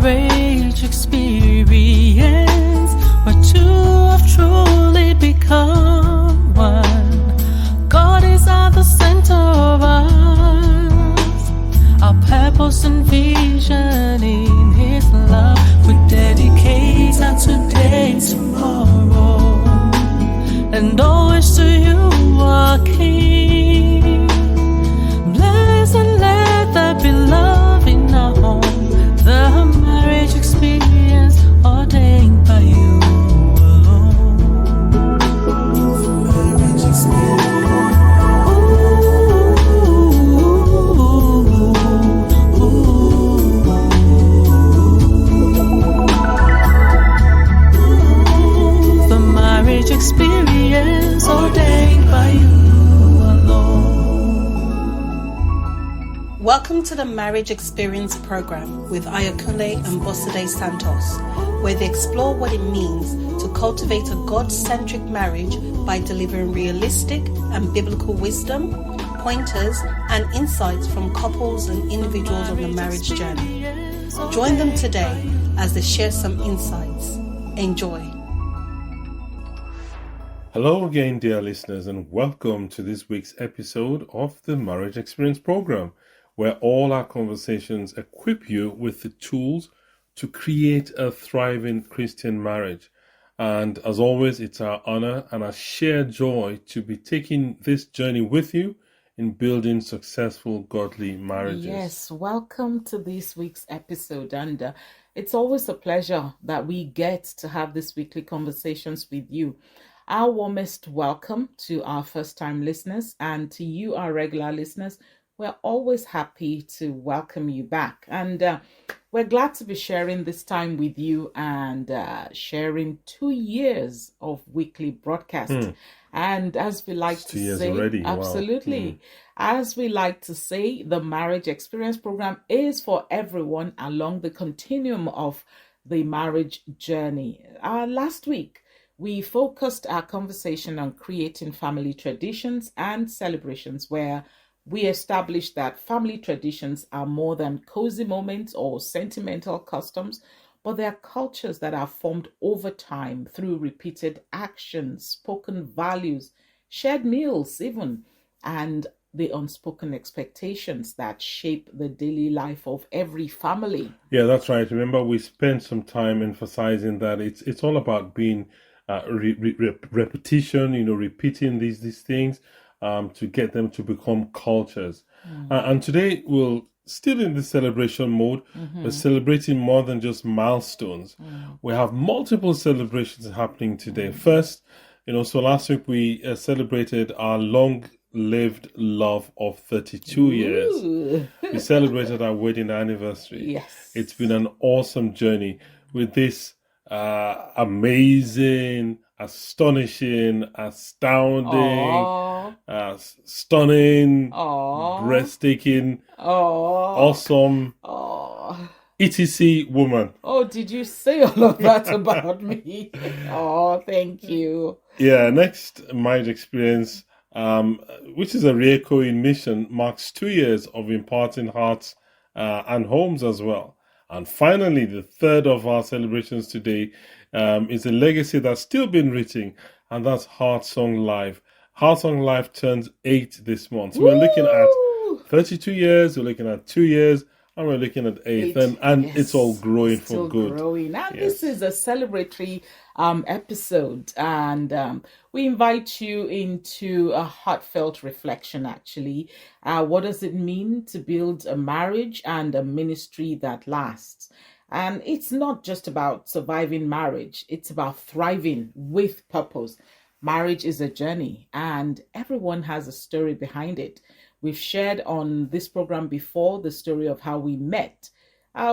marriage experience, where two have truly become one. God is at the center of us, our purpose and vision in His love. We dedicate our today, tomorrow, and always to You, our King. Bless and let there be love in our home. The marriage experience ordained by You alone. The marriage experience. The marriage experience ordained by You alone. Welcome to the Marriage Experience program with Ayakunle and Bosade Santos, where they explore what it means to cultivate a God-centric marriage by delivering realistic and biblical wisdom, pointers, and insights from couples and individuals on the marriage journey. Join them today as they share some insights. Enjoy. Hello again, dear listeners, and welcome to this week's episode of the Marriage Experience program, where all our conversations equip you with the tools to create a thriving Christian marriage. And as always, it's our honor and our shared joy to be taking this journey with you in building successful godly marriages. Yes, welcome to this week's episode. And it's always a pleasure that we get to have these weekly conversations with you. Our warmest welcome to our first-time listeners, and to you, our regular listeners. We're always happy to welcome you back. And we're glad to be sharing this time with you and sharing 2 years of weekly broadcast. And as we like to 2 years say, already. absolutely. Wow. As we like to say, the Marriage Experience program is for everyone along the continuum of the marriage journey. Last week, we focused our conversation on creating family traditions and celebrations, where we established that family traditions are more than cozy moments or sentimental customs, but they are cultures that are formed over time through repeated actions, spoken values, shared meals even, and the unspoken expectations that shape the daily life of every family. Yeah, that's right. Remember, we spent some time emphasizing that it's all about being repetition, repeating these things to get them to become cultures. And today we'll still in the celebration mode. We're celebrating more than just milestones. We have multiple celebrations happening today. First, so last week we celebrated our long-lived love of 32 years. We celebrated our wedding anniversary. Yes. It's been an awesome journey with this amazing, astonishing, astounding, stunning, breathtaking, awesome, etc. woman. Oh, did you say all of that about me? Oh, thank you. Yeah, next marriage experience, which is a reechoing mission, marks 2 years of imparting hearts and homes as well. And finally, the third of our celebrations today is a legacy that's still been written, and that's Heart Song Live. Heart Song Live turns 8 this month. So we're looking at 32 years, we're looking at 2 years, and we're looking at 8. And yes. It's all growing Still for good. Growing. And Yes. This is a celebratory episode, and we invite you into a heartfelt reflection, actually. What does it mean to build a marriage and a ministry that lasts? And it's not just about surviving marriage, it's about thriving with purpose. Marriage is a journey, and everyone has a story behind it. We've shared on this program before the story of how we met.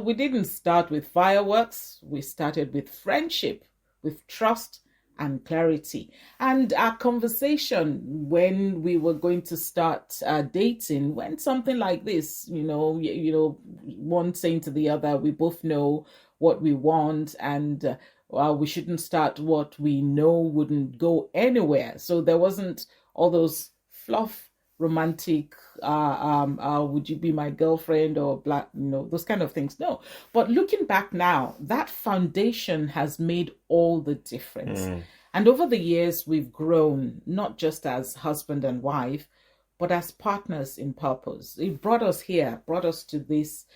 We didn't start with fireworks, we started with friendship, with trust and clarity. And our conversation when we were going to start dating went something like this, one saying to the other, we both know what we want, and we shouldn't start what we know wouldn't go anywhere. So there wasn't all those fluff romantic, would you be my girlfriend, or black, those kind of things. No. But looking back now, that foundation has made all the difference. And over the years, we've grown, not just as husband and wife, but as partners in purpose. It brought us here, brought us to this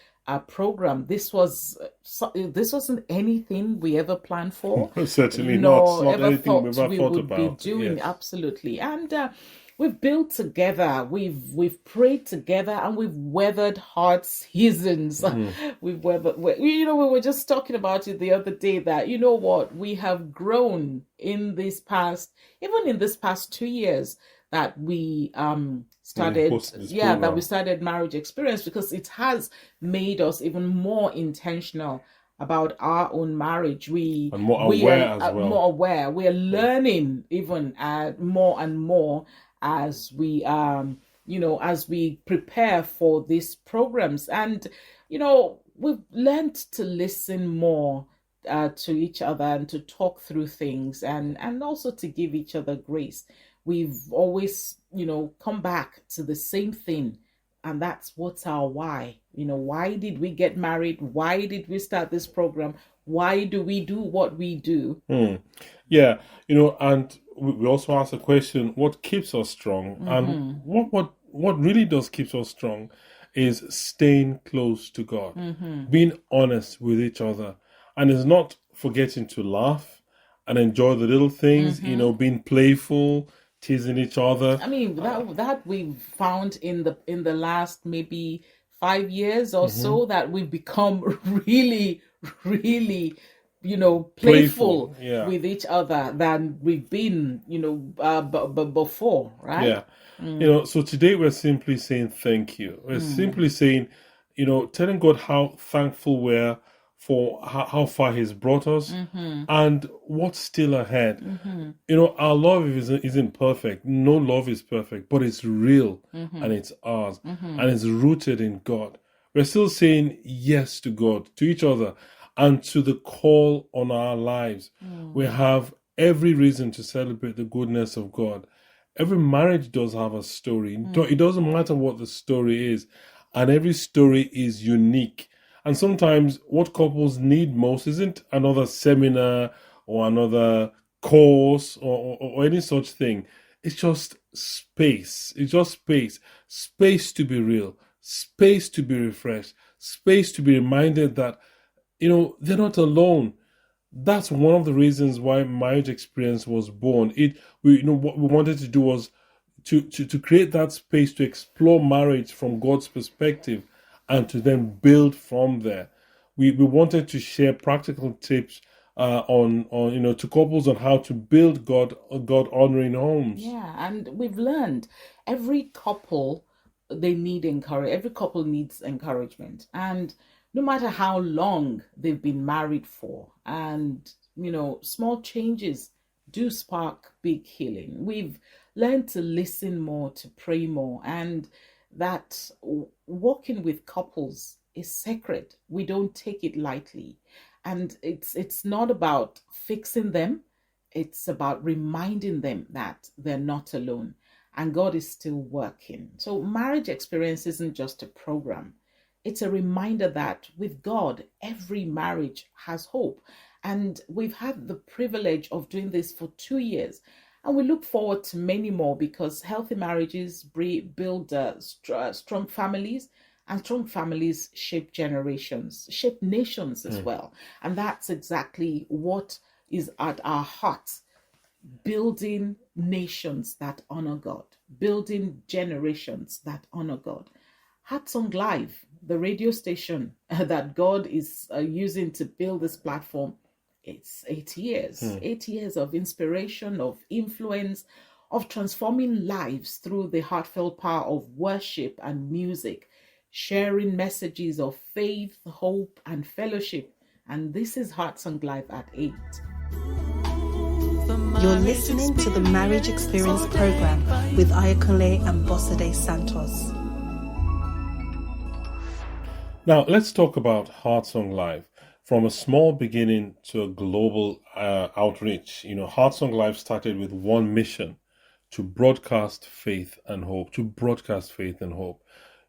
program. This wasn't anything we ever planned for. Certainly not. It's not anything we've ever we thought would about. be doing. Yes. Absolutely. And we've built together, we've prayed together, and we've weathered hard seasons. We've weathered. We were just talking about it the other day that we have grown in this past 2 years that we started that we started Marriage Experience, because it has made us even more intentional about our own marriage. We are more aware. We are learning even more and more as we as we prepare for these programs. And we've learned to listen more to each other, and to talk through things, and also to give each other grace. We've always come back to the same thing, and that's what's our why. Why did we get married? Why did we start this program? Why do we do what we do? Yeah, and we also ask the question, what keeps us strong? And what really does keep us strong is staying close to God, being honest with each other. And it's not forgetting to laugh and enjoy the little things, being playful, teasing each other. I mean, that we've found in the last maybe 5 years or so, that we've become really, really, playful with each other than we've been, before, right? Yeah. So today we're simply saying thank you. We're simply saying, telling God how thankful we're for how far He's brought us and what's still ahead. Our love isn't perfect. No love is perfect, but it's real and it's ours and it's rooted in God. We're still saying yes to God, to each other, and to the call on our lives. We have every reason to celebrate the goodness of God. Every marriage does have a story. It doesn't matter what the story is, and every story is unique. And sometimes what couples need most isn't another seminar or another course or any such thing. It's just space. It's just space. Space to be real. Space to be refreshed. Space to be reminded that, they're not alone. That's one of the reasons why Marriage Experience was born. What we wanted to do was to create that space to explore marriage from God's perspective, and to then build from there. We wanted to share practical tips on to couples on how to build God honoring homes. Yeah, and we've learned every couple needs encouragement, and no matter how long they've been married for, and small changes do spark big healing. We've learned to listen more, to pray more, and that walking with couples is sacred. We don't take it lightly. And it's not about fixing them. It's about reminding them that they're not alone and God is still working. So Marriage Experience isn't just a program. It's a reminder that with God, every marriage has hope. And we've had the privilege of doing this for 2 years. And we look forward to many more, because healthy marriages build strong families, and strong families shape generations, shape nations as well. And that's exactly what is at our heart: building nations that honor God, building generations that honor God. Heartsong Live, the radio station that God is using to build this platform, it's 8 years, 8 years of inspiration, of influence, of transforming lives through the heartfelt power of worship and music, sharing messages of faith, hope, and fellowship. And this is Heartsong Live at 8. You're listening to the Marriage Experience program with Ayakunle and Bosade Santos. Now, let's talk about Heartsong Live. From a small beginning to a global outreach, Heartsong Live started with one mission: to broadcast faith and hope, to broadcast faith and hope.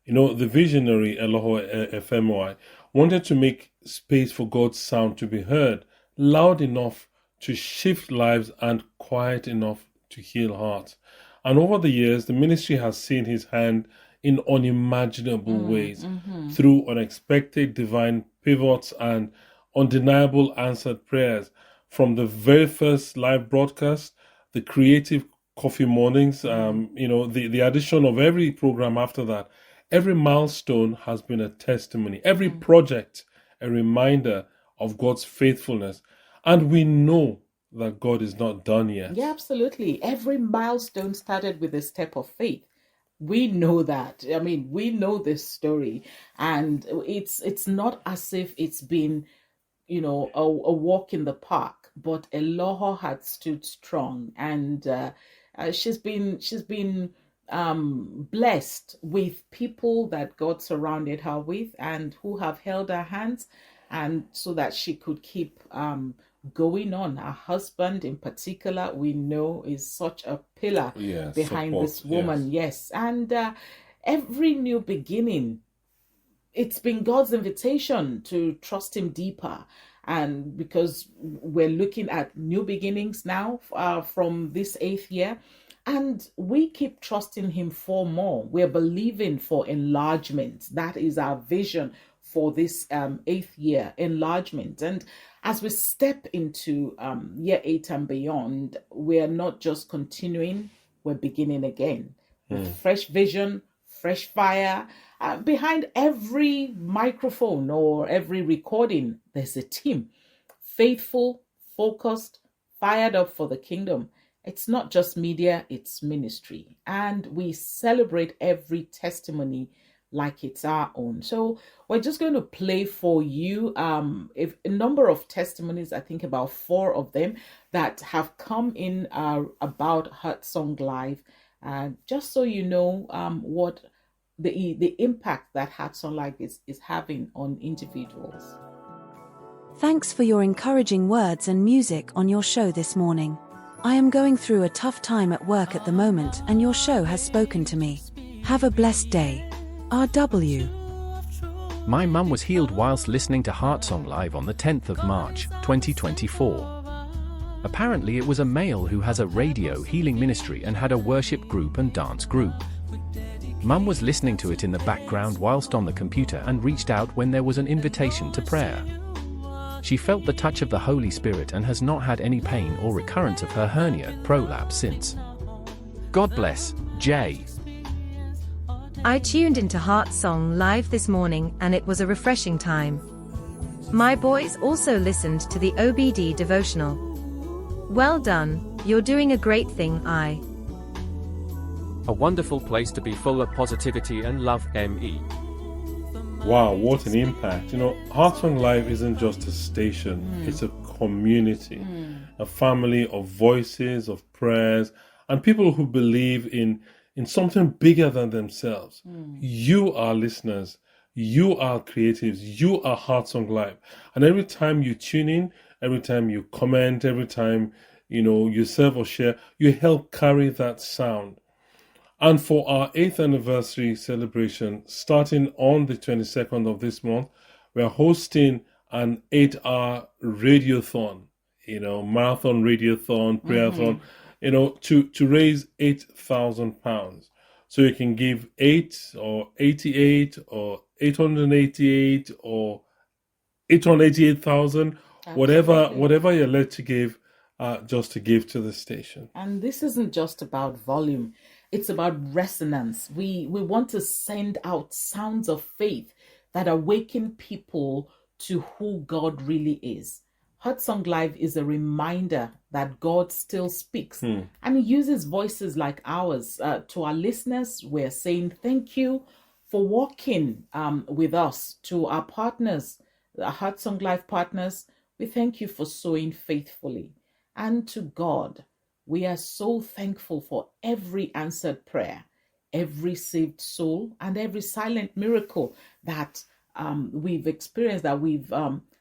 You know, the visionary Eloho wanted to make space for God's sound to be heard, loud enough to shift lives and quiet enough to heal hearts. And over the years, the ministry has seen his hand in unimaginable ways through unexpected divine pivots and undeniable answered prayers. From the very first live broadcast, the creative coffee mornings, the addition of every program after that, every milestone has been a testimony. Every project, a reminder of God's faithfulness. And we know that God is not done yet. Yeah, absolutely. Every milestone started with a step of faith. We know that. I mean, we know this story, and it's not as if it's been, a walk in the park. But Eloho had stood strong, and she's been blessed with people that God surrounded her with, and who have held her hands, and so that she could keep going on. Her husband in particular, we know, is such a pillar behind support, this woman. Yes. And every new beginning, it's been God's invitation to trust him deeper. And because we're looking at new beginnings now from this 8th year, and we keep trusting him for more. We're believing for enlargement. That is our vision for this 8th year, enlargement. And as we step into year 8 and beyond, we're not just continuing, we're beginning again with fresh vision, fresh fire. Behind every microphone or every recording, there's a team, faithful, focused, fired up for the kingdom. It's not just media, it's ministry. And we celebrate every testimony like it's our own. So we're just going to play for you a number of testimonies, I think about 4 of them, that have come in about Heart Song Live, just so you know what the impact that Heart Song Live is having on individuals. Thanks for your encouraging words and music on your show this morning. I am going through a tough time at work at the moment, and your show has spoken to me. Have a blessed day. RW. My mum was healed whilst listening to Heart Song Live on the 10th of March, 2024. Apparently it was a male who has a radio healing ministry and had a worship group and dance group. Mum was listening to it in the background whilst on the computer and reached out when there was an invitation to prayer. She felt the touch of the Holy Spirit and has not had any pain or recurrence of her hernia prolapse since. God bless, Jay. I tuned into Heart Song Live this morning and it was a refreshing time. My boys also listened to the OBD devotional. Well done, you're doing a great thing. A wonderful place to be, full of positivity and love. ME. Wow, what an impact. Heart Song Live isn't just a station, it's a community, a family of voices, of prayers, and people who believe in something bigger than themselves. You are listeners, you are creatives, you are Heart Song Live. And every time you tune in, every time you comment, every time you serve or share, you help carry that sound. And for our 8th anniversary celebration, starting on the 22nd of this month, we are hosting an 8-hour radiothon, marathon radiothon, prayathon, to raise £8,000. So you can give 8 or 88 or 888 or 888,000, whatever you're led to give, just to give to the station. And this isn't just about volume. It's about resonance. We want to send out sounds of faith that awaken people to who God really is. Heart Song Live is a reminder that God still speaks, and he uses voices like ours. To our listeners, we're saying thank you for walking with us. To our partners, the Heart Song Live partners, we thank you for sowing faithfully. And to God, we are so thankful for every answered prayer, every saved soul, and every silent miracle that we've experienced, that we've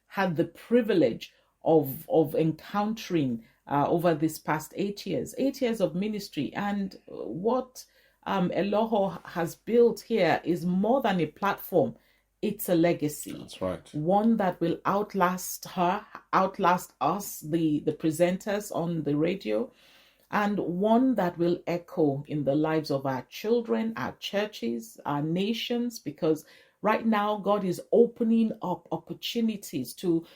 had the privilege of encountering over this past 8 years, 8 years of ministry. And what Eloho has built here is more than a platform. It's a legacy. That's right. One that will outlast her, outlast us, the presenters on the radio, and one that will echo in the lives of our children, our churches, our nations, because right now God is opening up opportunities to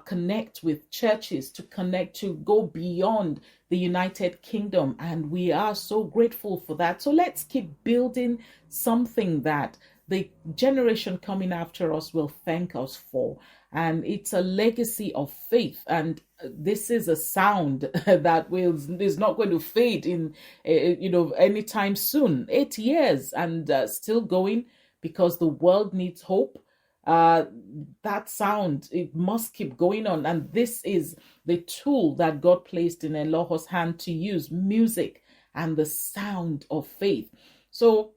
connect with churches, to connect, to go beyond the United Kingdom. And we are so grateful for that. So let's keep building something that the generation coming after us will thank us for. And it's a legacy of faith. And this is a sound that is not going to fade in, anytime soon. 8 years and still going, because the world needs hope. That sound, it must keep going on. And this is the tool that God placed in Eloho's hand to use, music and the sound of faith. So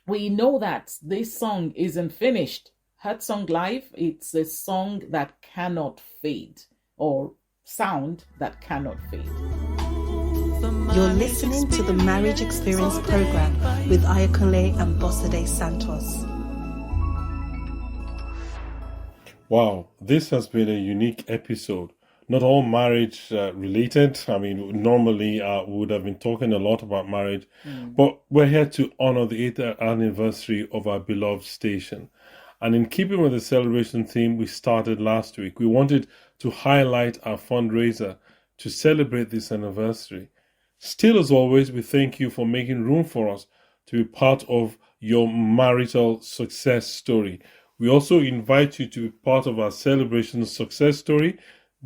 we know that this song isn't finished. Heart Song Live, it's a song that cannot fade, or sound that cannot fade. You're listening to the Marriage Experience program with Ayakunle and Bosade Santos. Wow, this has been a unique episode. Not all marriage related. I mean, normally we would have been talking a lot about marriage, but we're here to honor the 8th anniversary of our beloved station. And in keeping with the celebration theme we started last week, we wanted to highlight our fundraiser to celebrate this anniversary. Still, as always, we thank you for making room for us to be part of your marital success story. We also invite you to be part of our celebration success story.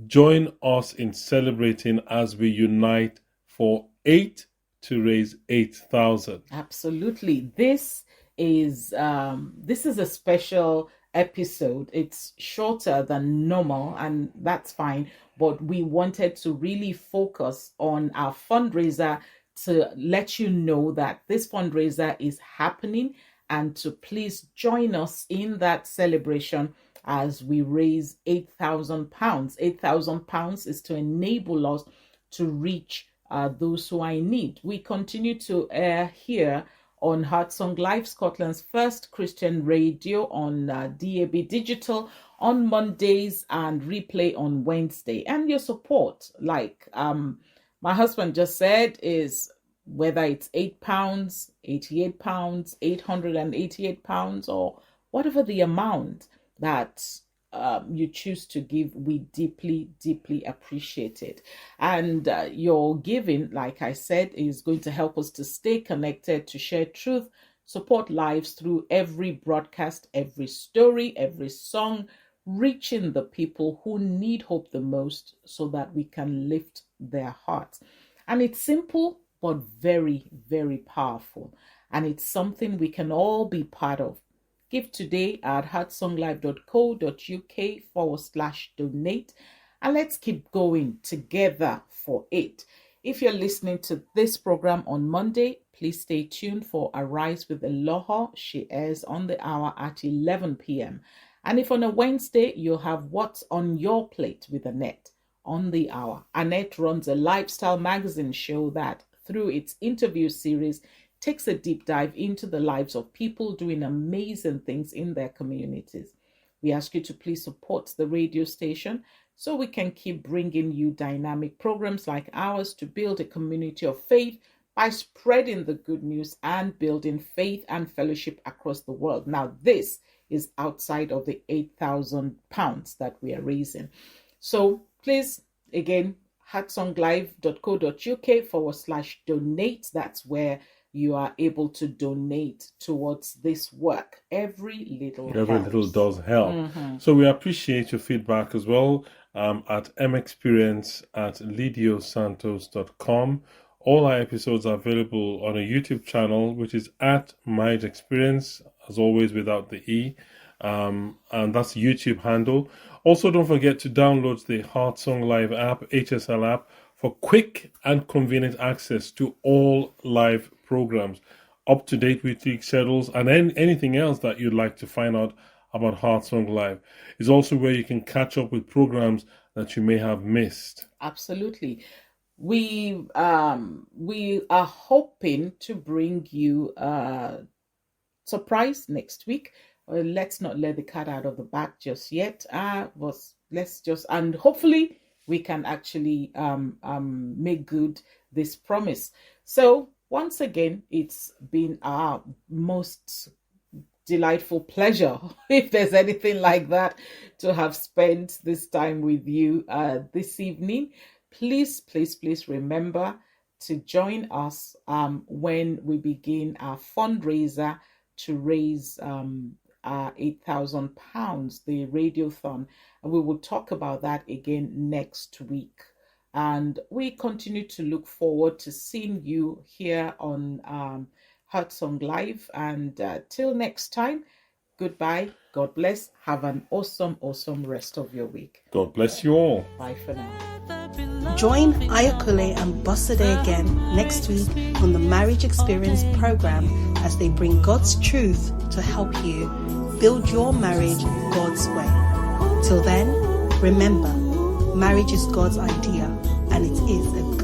Join us in celebrating as we unite for 8 to raise 8,000. Absolutely. This is a special episode. It's shorter than normal, and that's fine. But we wanted to really focus on our fundraiser to let you know that this fundraiser is happening, and to please join us in that celebration as we raise £8,000. £8,000 is to enable us to reach those who are in need. We continue to air here on Heart Song Live, Scotland's first Christian radio, on DAB Digital on Mondays and replay on Wednesday. And your support, like my husband just said, is whether it's £8, £88, £888, or whatever the amount that you choose to give, we deeply, deeply appreciate it. And your giving, like I said, is going to help us to stay connected, to share truth, support lives through every broadcast, every story, every song, reaching the people who need hope the most so that we can lift their hearts. And it's simple, but very, very powerful. And it's something we can all be part of. Give today at heartsonglive.co.uk/donate, and let's keep going together for it. If you're listening to this program on Monday, please stay tuned for Arise with Eloho. She airs on the hour at 11 p.m. And if on a Wednesday, you'll have What's on Your Plate with Annette on the hour. Annette runs a lifestyle magazine show that, through its interview series, takes a deep dive into the lives of people doing amazing things in their communities. We ask you to please support the radio station so we can keep bringing you dynamic programs like ours to build a community of faith by spreading the good news and building faith and fellowship across the world. Now, this is outside of the £8,000 that we are raising. So please, again, heartsonglive.co.uk/donate. That's where you are able to donate towards this work. Every little does help. So we appreciate your feedback as well at MXperience@lidiosantos.com. All our episodes are available on a YouTube channel, which is at Mixperience, as always without the E. And that's the YouTube handle. Also, don't forget to download the Heart Song Live app, HSL app, for quick and convenient access to all live programs, up-to-date weekly schedules, and anything else that you'd like to find out about Heart Song Live. It's also where you can catch up with programs that you may have missed. Absolutely. we are hoping to bring you a surprise next week. Let's not let the cat out of the bag just yet. And hopefully we can actually make good this promise. So once again, it's been our most delightful pleasure, if there's anything like that, to have spent this time with you this evening. Please remember to join us when we begin our fundraiser to raise £8,000, the radiothon, and we will talk about that again next week. And we continue to look forward to seeing you here on Heart Song Live. And till next time, goodbye. God bless. Have an awesome rest of your week. God bless you all. Bye for now. Join Ayakule and Bosade again next week on the Marriage Experience program as they bring God's truth to help you build your marriage God's way. Till then, remember, marriage is God's idea and it is a